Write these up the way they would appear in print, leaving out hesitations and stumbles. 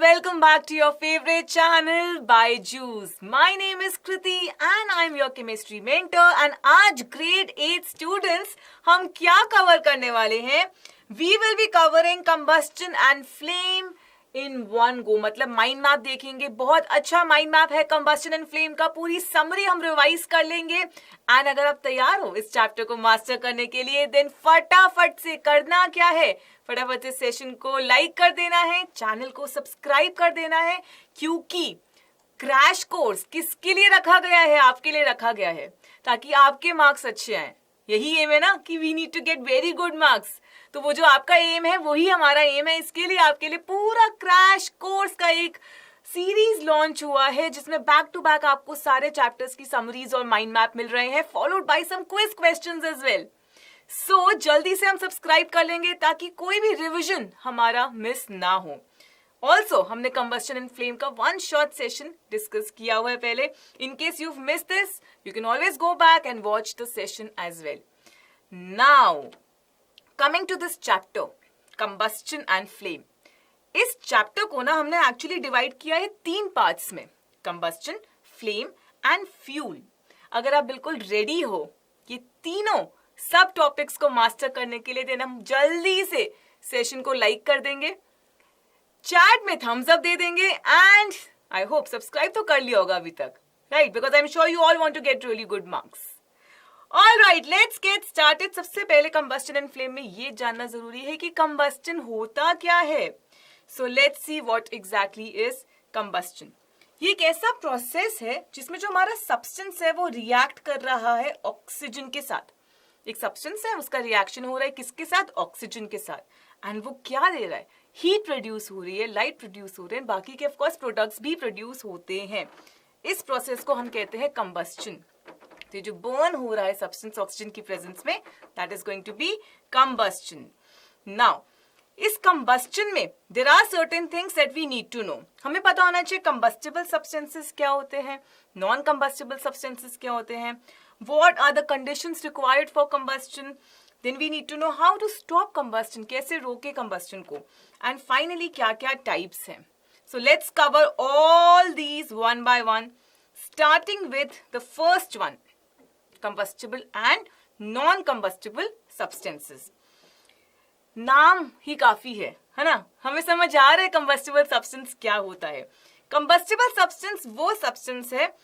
welcome back to your favorite channel Byju's. My name is Kriti and I'm your chemistry mentor and आज grade 8 students हम क्या cover करने वाले हैं? We will be covering combustion and flame in one go. मतलब mind map देखेंगे, बहुत अच्छा माइंड मैप है combustion and flame का, पूरी समरी हम रिवाइज कर लेंगे. एंड अगर आप तैयार हो इस चैप्टर को मास्टर करने के लिए देन फटाफट से करना क्या है, फटाफट इस सेशन को लाइक कर देना है, चैनल को सब्सक्राइब कर देना है, क्योंकि क्रैश कोर्स किसके लिए रखा गया है? आपके लिए रखा गया है ताकि आपके मार्क्स अच्छे आए. यही एम है ना कि we need to get very good marks. तो वो जो आपका एम है वही हमारा एम है. इसके लिए आपके लिए पूरा क्रैश कोर्स का एक सीरीज लॉन्च हुआ है जिसमें बैक टू बैक आपको सारे चैप्टर्स की समरीज और माइंड मैप मिल रहे हैं, followed by some quiz questions as well. So जल्दी से हम सब्सक्राइब कर लेंगे ताकि कोई भी रिवीजन हमारा मिस ना हो. ऑल्सो हमने कंबस्शन एंड फ्लेम का वन शॉर्ट सेशन डिस्कस किया हुआ है पहले. In case you miss this you can always go back and watch the session as well. Now coming to this chapter combustion and flame. इस chapter को ना हमने actually divide किया है 3 पार्ट्स में, कंबस्शन, फ्लेम एंड फ्यूल. अगर आप बिल्कुल रेडी हो ये तीनों सब टॉपिक्स को मास्टर करने के लिए, देन हम जल्दी से सेशन को लाइक कर देंगे, चैट में थम्स अप दे देंगे एंड आई होप सब्सक्राइब तो कर लिया होगा अभी तक, right? Because I am sure you all want to get really good marks. Alright, let's get started. सबसे पहले कंबस्शन एंड फ्लेम में ये जानना जरूरी है कि कंबस्शन होता क्या है. So let's see what exactly is combustion. ये एक ऐसा प्रोसेस है जिसमें जो हमारा सब्सटेंस है वो रिएक्ट कर रहा है ऑक्सीजन के साथ. एक सब्सटेंस है, उसका रिएक्शन हो रहा है किसके साथ? ऑक्सीजन के साथ. एंड वो क्या दे रहा है? हीट प्रोड्यूस हो रही है, लाइट प्रोड्यूस हो रहे हैं, बाकी के ऑफकोर्स प्रोडक्ट्स भी प्रोड्यूस होते हैं. इस प्रोसेस को हम कहते हैं कंबस्शन. तो जो बर्न हो रहा है सब्सटेंस ऑक्सीजन की प्रेजेंस में, that is going to be combustion. Now इस कंबस्शन में there are certain things that we need to know. हमें पता होना चाहिए कंबस्टिबल सब्सटेंसेस क्या होते हैं, नॉन कंबस्टिबल सब्सटेंसेस क्या होते हैं, what are the conditions required for combustion. Then we need to know how to stop combustion, कैसे रोके combustion को, and finally क्या क्या types हैं. So let's cover all these one by one, starting with the first one, combustible and non-combustible substances. नाम ही काफी है ना? हमें समझ आ रहा है combustible substance क्या होता है. combustible substance वो substance है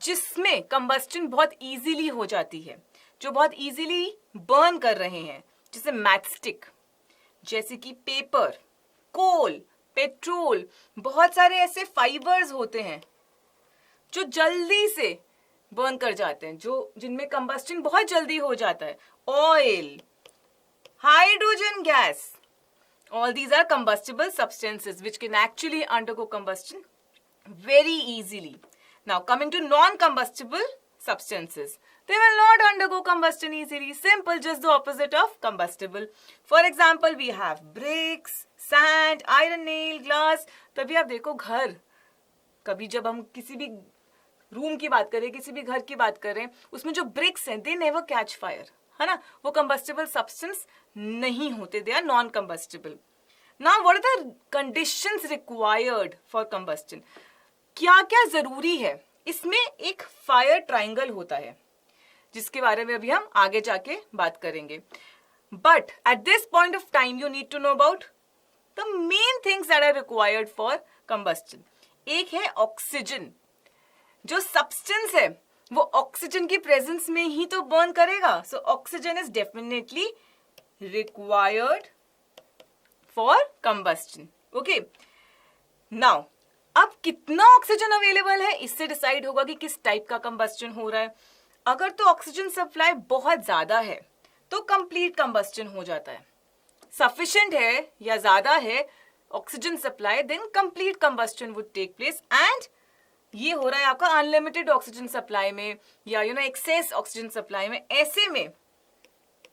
जिसमें कंबस्टन बहुत इजीली हो जाती है, जो बहुत इजीली बर्न कर रहे हैं, जैसे मैचस्टिक, जैसे कि पेपर, कोल, पेट्रोल. बहुत सारे ऐसे फाइबर्स होते हैं जो जल्दी से बर्न कर जाते हैं, जो जिनमें कंबस्टन बहुत जल्दी हो जाता है. Oil, hydrogen gas, all these are combustible substances which can actually undergo combustion very easily. Now coming to non-combustible substances, they will not undergo combustion easily. Simple, just the opposite of combustible. For example, we have bricks, sand, iron nail, glass. तभी आप देखो घर, कभी जब हम किसी भी room की बात करें, किसी भी घर की बात करें, उसमें जो ब्रिक्स हैं they never catch fire, है ना? वो combustible substance नहीं होते, they are non-combustible. Now what are the conditions required for combustion? क्या क्या जरूरी है? इसमें एक फायर ट्राइंगल होता है जिसके बारे में अभी हम आगे जाके बात करेंगे. But at this point of time you need to know about the main things that are required for combustion. एक है ऑक्सीजन. जो सब्सटेंस है वो ऑक्सीजन की प्रेजेंस में ही तो बर्न करेगा. So oxygen is definitely required for combustion. Okay, now अब कितना ऑक्सीजन अवेलेबल है इससे डिसाइड होगा कि किस टाइप का कंबस्टन हो रहा है. अगर तो ऑक्सीजन सप्लाई बहुत ज्यादा है तो कंप्लीट कंबस्टन हो जाता है. सफिशिएंट है या ज्यादा है oxygen supply, then complete combustion would take place. And ये हो रहा है आपका अनलिमिटेड ऑक्सीजन सप्लाई में या एक्सेस ऑक्सीजन सप्लाई में. ऐसे में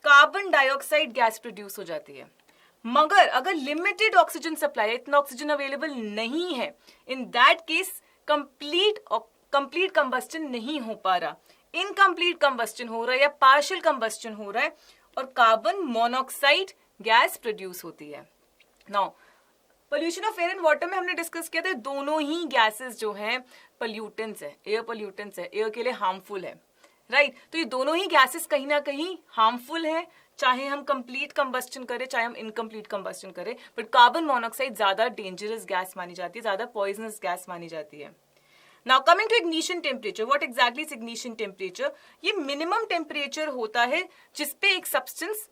कार्बन डाइऑक्साइड गैस प्रोड्यूस हो जाती है. मगर अगर लिमिटेड ऑक्सीजन सप्लाई, इतना ऑक्सीजन अवेलेबल नहीं है, in that case complete combustion नहीं हो पा रहा, इनकम्प्लीट कंबस्टन हो रहा है या पार्शियल कंबस्टन हो रहा है और कार्बन मोनोऑक्साइड गैस प्रोड्यूस होती है. Now pollution of air and water में हमने डिस्कस किया था दोनों ही गैसेस जो हैं पोल्यूटेंट्स है, एयर पोल्यूटेंट्स है, एयर के लिए हार्मफुल है, राइट तो ये दोनों ही गैसेस कहीं ना कहीं हार्मफुल है, चाहे हम कंप्लीट कंबस्टन करें चाहे हम इनकम्प्लीट कंबस्टन करें, बट कार्बन मोनोऑक्साइड ज्यादा डेंजरस गैस मानी जाती है, ज्यादा पॉइजनस गैस मानी जाती है. Now coming to ignition temperature, what exactly is ignition temperature? ये मिनिमम टेम्परेचर होता है जिसपे एक सब्सटेंस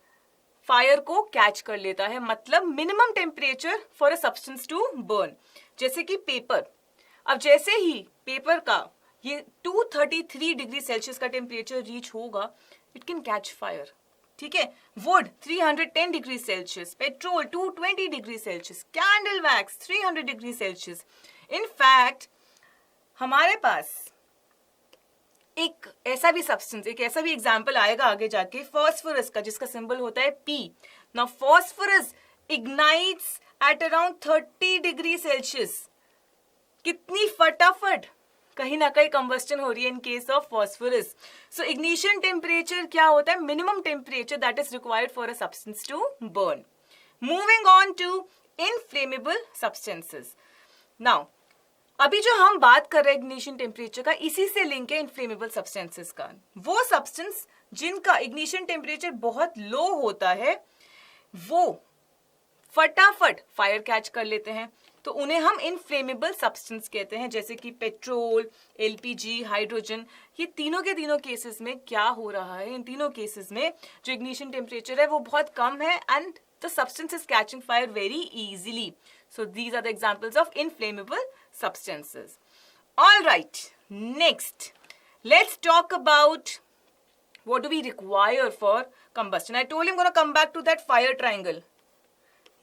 फायर को कैच कर लेता है, मतलब minimum temperature for a substance to burn. जैसे कि पेपर, अब जैसे ही पेपर का ये 233 डिग्री सेल्सियस का टेम्परेचर रीच होगा, इट कैन कैच फायर. ठीक है, would 310 degree Celsius, petrol 220 degree Celsius, candle wax 300 degree Celsius. In fact हमारे पास एक ऐसा भी सब्सटेंस, एक ऐसा भी एग्जाम्पल आएगा आगे जाके, फॉस्फोरस का, जिसका सिंबल होता है P. Now phosphorus ignites at around 30 degree Celsius. कितनी फटाफट कहीं ना कहीं कंबस्टन हो रही है in case of phosphorus. So ignition temperature क्या होता है? Minimum temperature that is required for a substance to burn. Moving on to inflammable substances. Now अभी जो हम बात कर रहे हैं इग्निशन टेम्परेचर का, इसी से लिंक है इनफ्लेमेबल सब्सटेंसेस का. वो सब्सटेंस जिनका इग्निशन टेम्परेचर बहुत लो होता है, वो फटाफट फायर कैच कर लेते हैं, तो उन्हें हम इनफ्लेमेबल सब्सटेंस कहते हैं. जैसे कि पेट्रोल, एलपीजी, हाइड्रोजन, ये तीनों के तीनों केसेस में क्या हो रहा है, इन तीनों केसेस में जो इग्निशन टेम्परेचर है वो बहुत कम है and the substance is catching fire very easily. So these are the examples of inflammable substances. All right, next, let's talk about what do we require for combustion. I told you I'm going to come back to that fire triangle.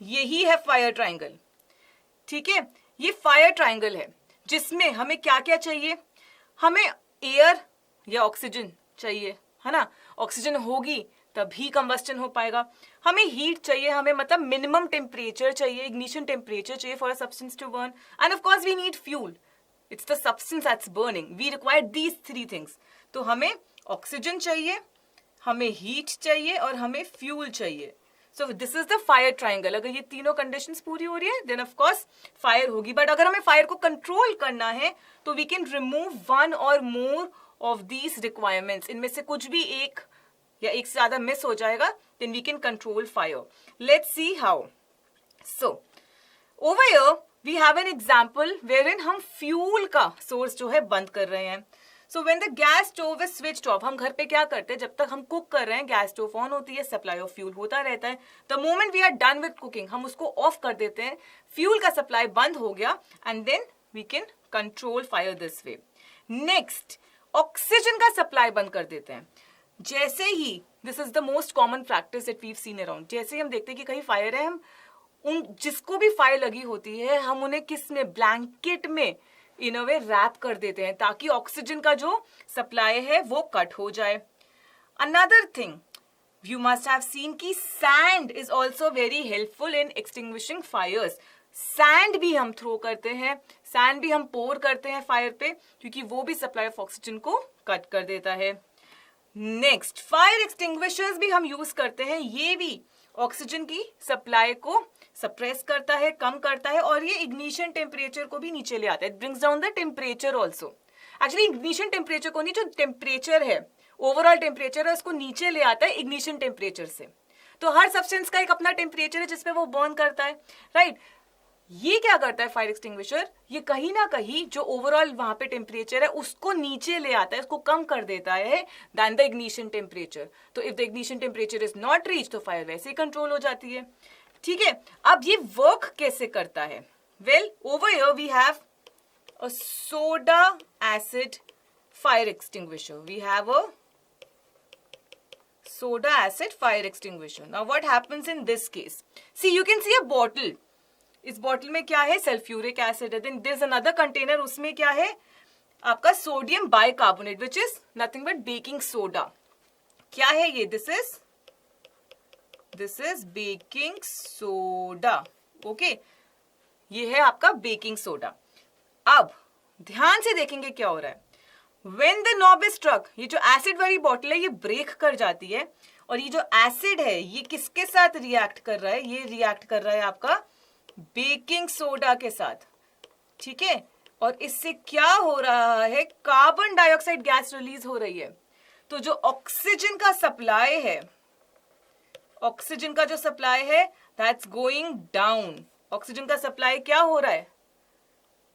यही है fire triangle. ठीक है, ये fire triangle है जिसमें हमें क्या क्या चाहिए? हमें एयर या ऑक्सीजन चाहिए, है ना. ऑक्सीजन होगी तभी कंबस्टन हो पाएगा. हमें हीट चाहिए, हमें मतलब मिनिमम टेम्परेचर चाहिए, इग्निशन टेम्परेचर चाहिए for a substance to burn. And of course we need fuel, it's the substance that's burning. We require these three things. तो हमें ऑक्सीजन चाहिए, हमें हीट चाहिए और हमें फ्यूल चाहिए. सो this is the fire triangle. अगर ये तीनों कंडीशंस पूरी हो रही है देन ऑफ कोर्स फायर होगी. बट अगर हमें फायर को कंट्रोल करना है तो वी कैन रिमूव वन और मोर ऑफ दीज रिक्वायरमेंट्स. इनमें से कुछ भी एक या एक से ज्यादा मिस हो जाएगा, then we can control fire. Let's see how. So, over here we have an example wherein हम fuel का source जो है बंद कर रहे हैं. So when the gas stove is switched off, हम घर पे क्या करते हैं, जब तक हम कुक कर रहे हैं गैस स्टोव ऑन होती है, सप्लाई ऑफ फ्यूल होता रहता है. The moment we are done with cooking, हम उसको ऑफ कर देते हैं, फ्यूल का सप्लाई बंद हो गया and then we can control fire this way. Next, oxygen का सप्लाई बंद कर देते हैं. जैसे ही, this is the most common practice that we've seen around, जैसे ही हम देखते हैं कि कहीं फायर है, हम उन जिसको भी फायर लगी होती है हम उन्हें किस में, ब्लैंकेट में इन अ वे रैप कर देते हैं ताकि ऑक्सीजन का जो सप्लाई है वो कट हो जाए. Another thing you must have seen कि sand is also very helpful in extinguishing fires. Sand भी हम थ्रो करते हैं, सैंड भी हम पोर करते हैं फायर पे, क्योंकि वो भी सप्लाई ऑफ ऑक्सीजन को कट कर देता है. नेक्स्ट, फायर एक्सटिंग्विशर्स भी हम यूज करते हैं. ये भी ऑक्सीजन की सप्लाई को सप्रेस करता है, कम करता है, और ये इग्निशन टेम्परेचर को भी नीचे ले आता है. It brings down the temperature also. Actually ignition temperature को नहीं, जो टेम्परेचर है, ओवरऑल टेम्परेचर है, उसको नीचे ले आता है इग्निशन टेम्परेचर से. तो हर सब्सटेंस का एक अपना टेम्परेचर है जिसपे वो बर्न करता है, राइट. ये क्या करता है फायर एक्सटिंग्विशर, ये कहीं ना कहीं जो ओवरऑल वहां पे टेम्परेचर है उसको नीचे ले आता है, उसको कम कर देता है देन द इग्निशन टेम्परेचर. तो if the ignition temperature is not reach तो फायर वैसे ही कंट्रोल हो जाती है. ठीक है, अब ये वर्क कैसे करता है? Well, over here we have a soda acid fire extinguisher. We have a soda acid fire extinguisher. Now what happens in this case? See, you can see a bottle. इस बॉटल में क्या है? Sulphuric acid है. Then there is another container, उसमें क्या है? आपका sodium bicarbonate, which is nothing but baking soda. क्या है ये? This is baking soda. Okay, ये है आपका बेकिंग सोडा. अब ध्यान से देखेंगे क्या हो रहा है. When the knob is struck, ये जो एसिड वाली बॉटल है ये ब्रेक कर जाती है, और ये जो एसिड है ये किसके साथ रिएक्ट कर रहा है? ये रिएक्ट कर रहा है आपका बेकिंग सोडा के साथ, ठीक है। और इससे क्या हो रहा है, कार्बन डाइऑक्साइड गैस रिलीज हो रही है। तो जो ऑक्सीजन का सप्लाई है, ऑक्सीजन का जो सप्लाई है दैट्स गोइंग डाउन। ऑक्सीजन का सप्लाई क्या हो रहा है,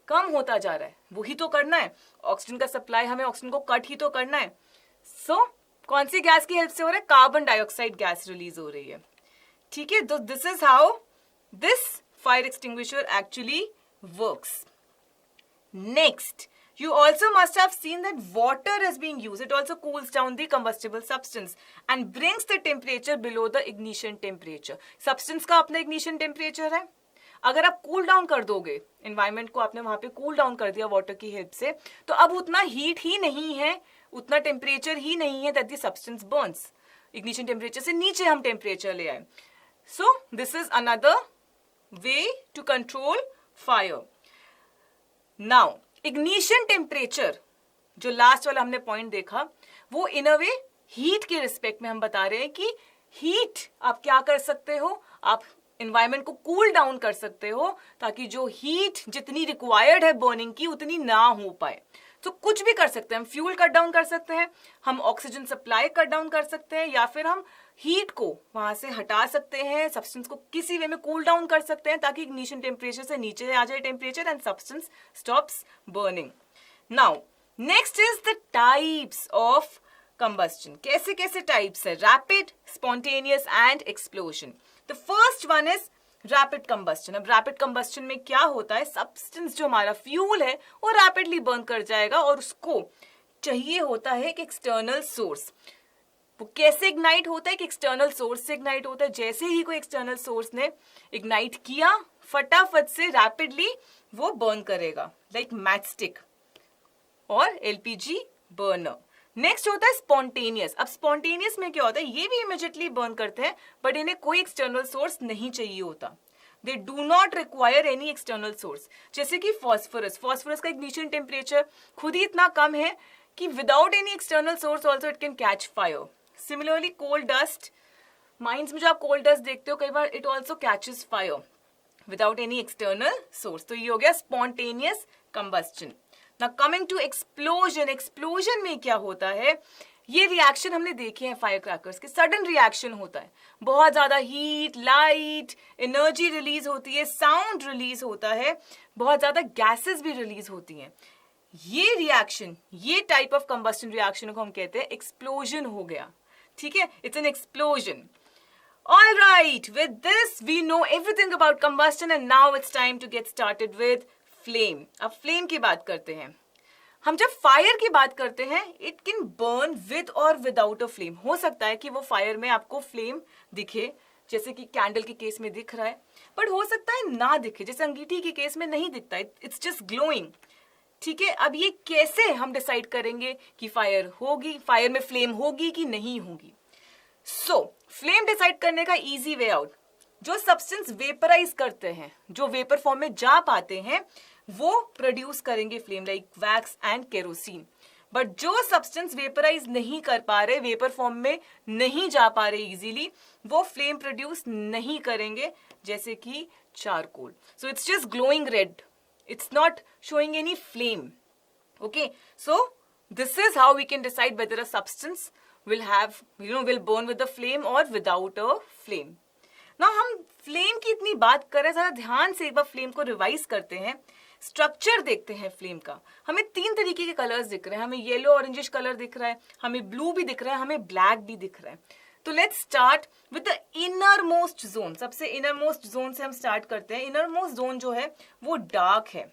कम होता जा रहा है। वही तो करना है, ऑक्सीजन का सप्लाई, हमें ऑक्सीजन को कट ही तो करना है। सो कौन सी गैस की हेल्प से हो रहा है, कार्बन डाइऑक्साइड गैस रिलीज हो रही है, ठीक है। तो this is how this fire extinguisher actually works. Next, you also must have seen that water is being used. It also cools down the combustible substance and brings the temperature below the ignition temperature. Substance का अपना ignition temperature है। अगर आप cool down कर दोगे environment को, आपने वहां पे कूल डाउन कर दिया वाटर की हेल्प से, तो अब उतना हीट ही नहीं है, उतना टेम्परेचर ही नहीं है that the substance burns. Ignition temperature से नीचे हम टेम्परेचर ले आए। So this is another way to control fire. Now ignition temperature, जो लास्ट वाला हमने पॉइंट देखा, वो इन अ वे हीट के रिस्पेक्ट में हम बता रहे हैं कि हीट आप क्या कर सकते हो, आप एनवायरमेंट को कूल डाउन कर सकते हो ताकि जो हीट जितनी रिक्वायर्ड है बर्निंग की उतनी ना हो पाए। तो कुछ भी कर सकते हैं, हम फ्यूल कट डाउन कर सकते हैं, हम ऑक्सीजन सप्लाई कट डाउन कर सकते हैं, या फिर हम हीट को वहां से हटा सकते हैं, सब्सटेंस को किसी वे में कूल डाउन कर सकते हैं ताकि इग्निशन टेम्परेचर से नीचे आ जाए temperature and substance stops burning. Now next is the types of combustion. कैसे कैसे टाइप्स है, rapid, spontaneous and explosion. The first one is rapid combustion. अब रैपिड कंबस्टन में क्या होता है, सब्सटेंस जो हमारा फ्यूल है वो रैपिडली बर्न कर जाएगा और उसको चाहिए होता है एक एक्सटर्नल सोर्स। वो कैसे इग्नाइट होता है कि एक्सटर्नल सोर्स से इग्नाइट होता है। जैसे ही कोई एक्सटर्नल सोर्स ने इग्नाइट किया, फटाफट से रैपिडली वो बर्न करेगा, लाइक मैचस्टिक और एलपीजी बर्नर। नेक्स्ट होता है स्पॉन्टेनियस। अब स्पॉन्टेनियस में क्या होता है, ये भी इमीडिएटली बर्न करते हैं बट इन्हें कोई एक्सटर्नल सोर्स नहीं चाहिए होता। They do not require any external source. जैसे कि फॉस्फोरस, फॉस्फोरस का इग्निशन टेम्परेचर खुद ही इतना कम है कि without any external source also it can catch fire. Similarly coal dust, mines में जो आप कोल डस्ट देखते हो कई बार, it also catches fire without any external source. तो ये हो गया spontaneous combustion. Now coming to explosion. Explosion में क्या होता है, ये रिएक्शन हमने देखे हैं फायर क्रैकर्स के, सडन रिएक्शन होता है, बहुत ज्यादा हीट, लाइट, एनर्जी रिलीज होती है, साउंड रिलीज होता है, बहुत ज्यादा गैसेस भी रिलीज होती हैं। ये रिएक्शन, ये टाइप ऑफ कंबस्टन रिएक्शन को हम कहते हैं एक्सप्लोजन हो गया, ठीक है। It's an explosion. All right, with this we know everything about combustion and now it's time to get started with flame. अब फ्लेम की बात करते हैं। हम जब फायर की बात करते हैं, इट कैन बर्न विद और विदाउट अ फ्लेम। हो सकता है कि वो फायर में आपको फ्लेम दिखे, जैसे कि कैंडल के केस में दिख रहा है, बट हो सकता है ना दिखे, जैसे अंगीठी के केस में नहीं दिखता, इट्स जस्ट ग्लोइंग, ठीक है। अब ये कैसे हम डिसाइड करेंगे कि फायर होगी, फायर में फ्लेम होगी कि नहीं होगी। सो फ्लेम डिसाइड करने का इजी वे आउट, जो सब्सटेंस वेपराइज करते हैं, जो वेपर फॉर्म में जा पाते हैं, वो प्रोड्यूस करेंगे flame, like wax and kerosene. But जो सब्सटेंस वेपराइज नहीं कर पा रहे, वेपर फॉर्म में नहीं जा पा रहे इजीली, वो फ्लेम प्रोड्यूस नहीं करेंगे, जैसे कि charcoal. So it's just glowing red, it's not showing any flame. Okay, so this is how we can decide whether a substance will have, will burn with a flame or without a flame. Now हम flame की इतनी बात कर रहे हैं, जरा ध्यान से एक बार फ्लेम को रिवाइज करते हैं, स्ट्रक्चर देखते हैं फ्लेम का। हमें 3 तरीके के कलर्स दिख रहे हैं, हमें येलो ऑरेंजिश कलर दिख रहा है, हमें ब्लू भी दिख रहा है, हमें ब्लैक भी दिख रहा है। तो let's start with the inner most zone. सबसे इनर मोस्ट जोन से हम स्टार्ट करते हैं। इनर मोस्ट जोन जो है वो डार्क है,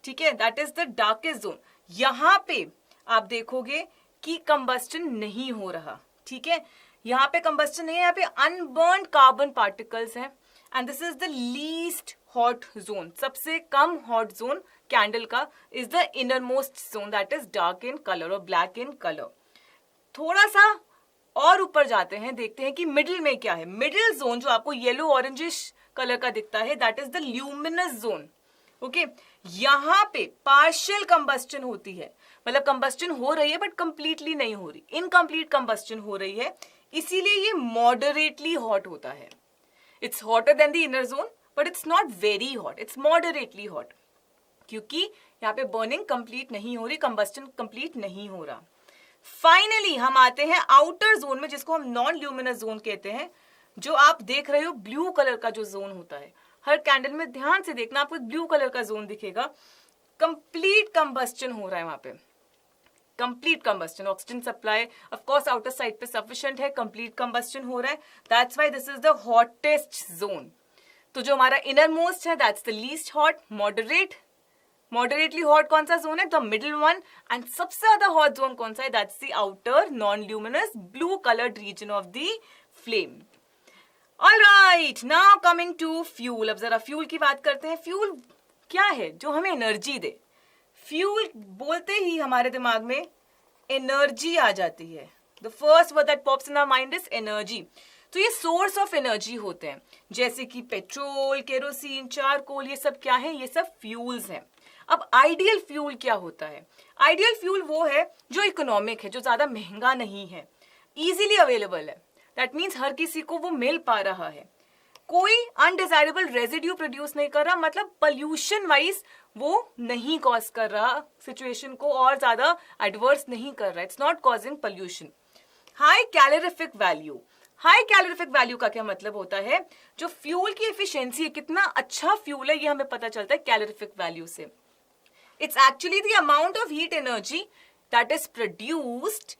ठीक है, that is the darkest zone. यहां पे आप देखोगे कि कंबस्टन नहीं हो रहा, ठीक है, यहाँ पे कंबस्टन नहीं है, यहाँ पे अनबर्न्ड कार्बन पार्टिकल्स हैं and this is the least hot zone. सबसे कम हॉट जोन कैंडल का is the inner most zone, that is dark in colour और ब्लैक इन कलर। थोड़ा सा और ऊपर जाते हैं, देखते हैं कि मिडिल में क्या है। मिडिल जोन जो आपको येलो ऑरेंजिश कलर का दिखता है, that is the luminous zone. Okay, यहां पे पार्शियल कंबस्टन होती है, मतलब कंबस्टन हो रही है बट कंप्लीटली नहीं हो रही, इनकम्प्लीट कंबस्टन हो रही है, इसीलिए ये मॉडरेटली हॉट होता है। It's hotter then the inner zone but it's not very hot, it's moderately hot, क्योंकि यहाँ पे बर्निंग कंप्लीट नहीं हो रही, कंबस्टन कंप्लीट नहीं हो रहा। फाइनली हम आते हैं आउटर जोन में, जिसको हम नॉन ल्यूमिनस जोन कहते हैं। जो आप देख रहे हो ब्लू कलर का जो जोन होता है, हर कैंडल में ध्यान से देखना, आपको एक ब्लू कलर का जोन दिखेगा। कंप्लीट कंबस्टन हो रहा है वहां पे, complete combustion. Oxygen supply of course outer side पे सफिशिएंट है, कंप्लीट कंबस्टन हो रहा है। That's why this is the hottest zone. तो जो हमारा इनर मोस्ट है, that's the least hot. Moderately hot कौन सा जोन है? The middle one. एंड सबसे ज्यादा हॉट जोन कौन सा है? That's the outer non luminous blue coloured region of the flame. Alright, now coming to fuel. अब जरा फ्यूल की बात करते हैं। फ्यूल क्या है? जो हमें एनर्जी दे। फ्यूल बोलते ही हमारे दिमाग में एनर्जी आ जाती है। The first word that pops in our mind is energy. तो ये सोर्स ऑफ एनर्जी होते हैं, जैसे कि पेट्रोल, केरोसिन, चारकोल, ये सब क्या है? ये सब फ्यूल्स हैं। अब आइडियल फ्यूल क्या होता है? आइडियल फ्यूल वो है जो इकोनॉमिक है, जो ज्यादा महंगा नहीं है, इजीली अवेलेबल है। दैट मीन्स हर किसी को वो मिल पा रहा है, कोई अनडिजायरेबल रेजिड्यू प्रोड्यूस नहीं कर रहा, मतलब पोल्यूशन वाइज वो नहीं कॉज कर रहा, सिचुएशन को और ज्यादा एडवर्स नहीं कर रहा। It's not causing pollution. High calorific value. High calorific value का क्या मतलब होता है? जो फ्यूल की एफिशिएंसी है, कितना अच्छा फ्यूल है, ये हमें पता चलता है कैलोरीफिक वैल्यू से। It's actually the amount of heat energy that is produced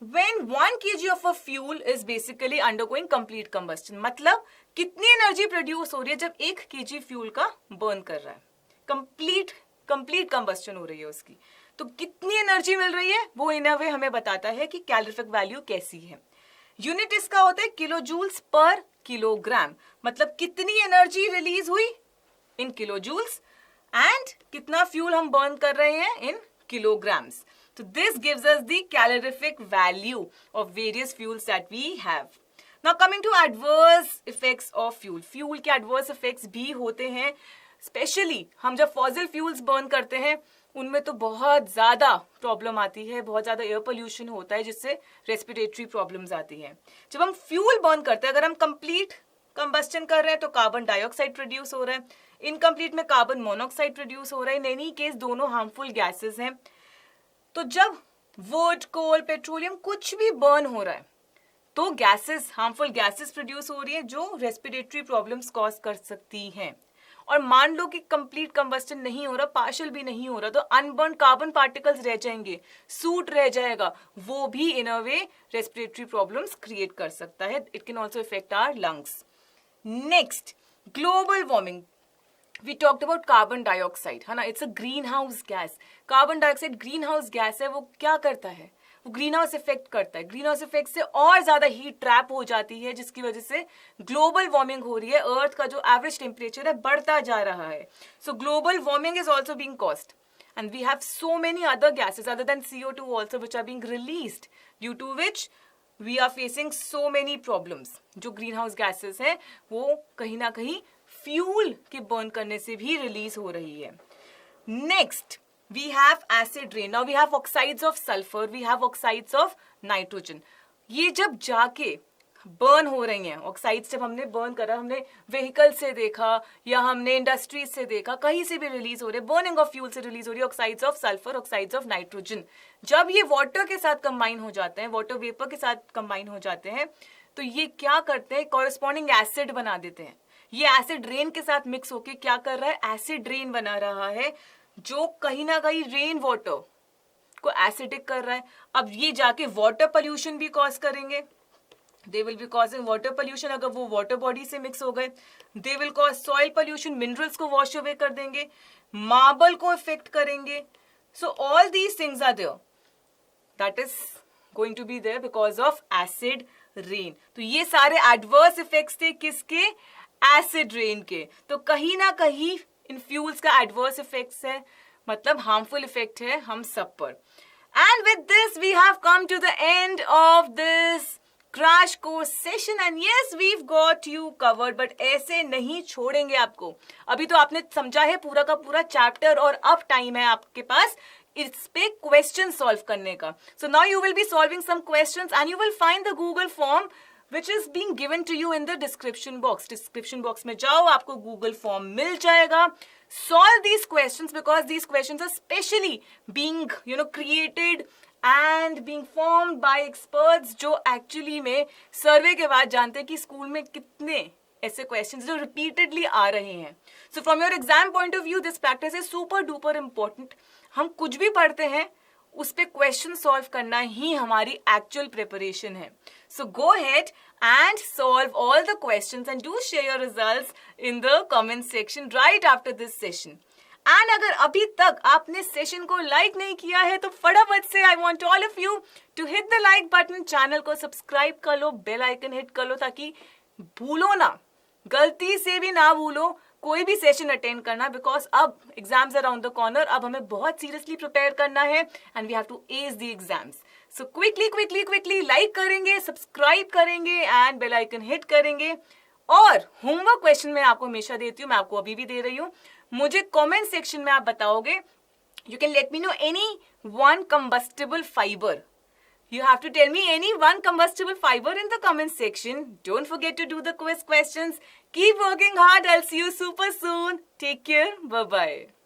when 1 kg of a fuel is basically undergoing complete combustion. मतलब कितनी एनर्जी प्रोड्यूस हो रही है जब 1 kg फ्यूल का बर्न कर रहा है, कंप्लीट कंबस्टन हो रही है उसकी। तो कितनी एनर्जी मिल रही है वो इन अ वे हमें बताता है कि कैलोरीफिक वैल्यू कैसी है। यूनिट इसका होता है किलो जूल्स पर किलोग्राम, मतलब कितनी एनर्जी रिलीज हुई इन किलो जूल्स एंड कितना फ्यूल हम बर्न कर रहे हैं इन किलोग्राम्स। तो this gives us the calorific value of various fuels that we have. Now coming to adverse effects of fuel. Fuel के एडवर्स इफेक्ट्स भी होते हैं, स्पेशली हम जब फॉसिल फ्यूल्स बर्न करते हैं उनमें तो बहुत ज्यादा प्रॉब्लम आती है, बहुत ज्यादा एयर पोल्यूशन होता है, जिससे रेस्पिरेटरी प्रॉब्लम्स आती हैं। जब हम फ्यूल बर्न करते हैं, अगर हम कंप्लीट कंबस्टन कर रहे हैं तो कार्बन डाइऑक्साइड प्रोड्यूस हो रहा है, इनकम्प्लीट में कार्बन मोनोऑक्साइड प्रोड्यूस हो रहा है। इन एनी केस दोनों हार्मफुल गैसेस हैं। तो जब वुड, कोल, पेट्रोलियम कुछ भी बर्न हो रहा है तो गैसेस, हार्मफुल गैसेस प्रोड्यूस हो रही है जो रेस्पिरेटरी प्रॉब्लम्स कॉज कर सकती हैं। और मान लो कि कंप्लीट कंबस्टन नहीं हो रहा, पार्शियल भी नहीं हो रहा, तो अनबर्न कार्बन पार्टिकल्स रह जाएंगे, सूट रह जाएगा, वो भी in a way respiratory problems create कर सकता है। It can also affect our lungs. Next, global warming. We talked about carbon dioxide, है ना, it's a greenhouse gas. Carbon dioxide greenhouse gas है। वो क्या करता है? वो ग्रीन हाउस इफेक्ट करता है। ग्रीन हाउस इफेक्ट से और ज्यादा हीट ट्रैप हो जाती है, जिसकी वजह से ग्लोबल वार्मिंग हो रही है। अर्थ का जो एवरेज टेम्परेचर है बढ़ता जा रहा है। So global warming is also being caused, and we have so many other gases other than CO2 also which are being released, due to which we are facing so many problems. जो greenhouse gases हैं वो कहीं ना कहीं fuel के burn करने से भी रिलीज हो रही है। Next we have acid rain. Now we have oxides of sulphur, we have oxides of nitrogen. ये जब जाके बर्न हो रही हैं, ऑक्साइड्स जब हमने बर्न करा, हमने व्हीकल से देखा या हमने इंडस्ट्रीज से देखा, कहीं से भी रिलीज हो रहे, बर्निंग ऑफ फ्यूल से रिलीज हो रही है oxides of sulphur, oxides of nitrogen. जब ये वाटर के साथ कंबाइन हो जाते हैं, वाटर वेपर के साथ कंबाइन हो जाते हैं, तो ये क्या करते हैं? कॉरेस्पॉन्डिंग एसिड बना देते हैं। ये एसिड रेन के साथ मिक्स होके क्या कर रहा है? एसिड रेन बना रहा है, जो कहीं ना कहीं रेन वाटर को एसिडिक कर रहा है। अब ये जाके वाटर पोल्यूशन भी कॉज करेंगे। They will be causing water pollution. अगर वो वाटर बॉडी से मिक्स हो गए, they will cause soil pollution, minerals को वॉश अवे कर देंगे, मार्बल को इफेक्ट करेंगे। So all these things are there, that is going to be there because of acid rain. तो ये सारे एडवर्स इफेक्ट्स थे किसके? एसिड रेन के। तो कहीं ना कहीं इन फ्यूल्स का एडवर्स इफेक्ट्स है, मतलब हार्मफुल इफेक्ट है हम सब पर। And with this we have come to the end of this crash course session, and yes we've got you covered. बट ऐसे नहीं छोड़ेंगे आपको। अभी तो आपने समझा है पूरा का पूरा चैप्टर, और अब टाइम है आपके पास इस पे क्वेश्चन सॉल्व करने का। So now you will be solving some questions and you will find the Google form which is being given to you in the description box. Description box में जाओ, आपको Google form मिल जाएगा. Solve these questions because these questions are specially being, created and being formed by experts जो actually में survey के बाद जानते हैं कि स्कूल में कितने ऐसे questions जो repeatedly आ रहे हैं. So from your exam point of view, this practice is super duper important. हम कुछ भी पढ़ते हैं उस पे क्वेश्चन सॉल्व करना ही हमारी एक्चुअल प्रिपरेशन है. So go ahead and solve all the questions and do share your results in the comment section right after this session. And अगर अभी तक आपने सेशन को लाइक नहीं किया है तो फटाफट से I want all of you to hit the like button, channel को सब्सक्राइब कर लो, बेल आइकन हिट कर लो ताकि भूलो ना, गलती से भी ना भूलो कोई भी सेशन अटेंड करना, बिकॉज अब एग्जाम्स अराउंड द कॉर्नर. अब हमें बहुत सीरियसली प्रिपेयर करना है and we have to ace the exams. So quickly like करेंगे, सब्सक्राइब करेंगे एंड बेल आइकन हिट करेंगे. और होमवर्क क्वेश्चन मैं आपको हमेशा देती हूँ, मैं आपको अभी भी दे रही हूँ. मुझे कमेंट सेक्शन में आप बताओगे, you can let me know any one combustible fiber. You have to tell me any one combustible fiber in the comment section. Don't forget to do the quiz questions. Keep working hard. I'll see you super soon. Take care. Bye-bye.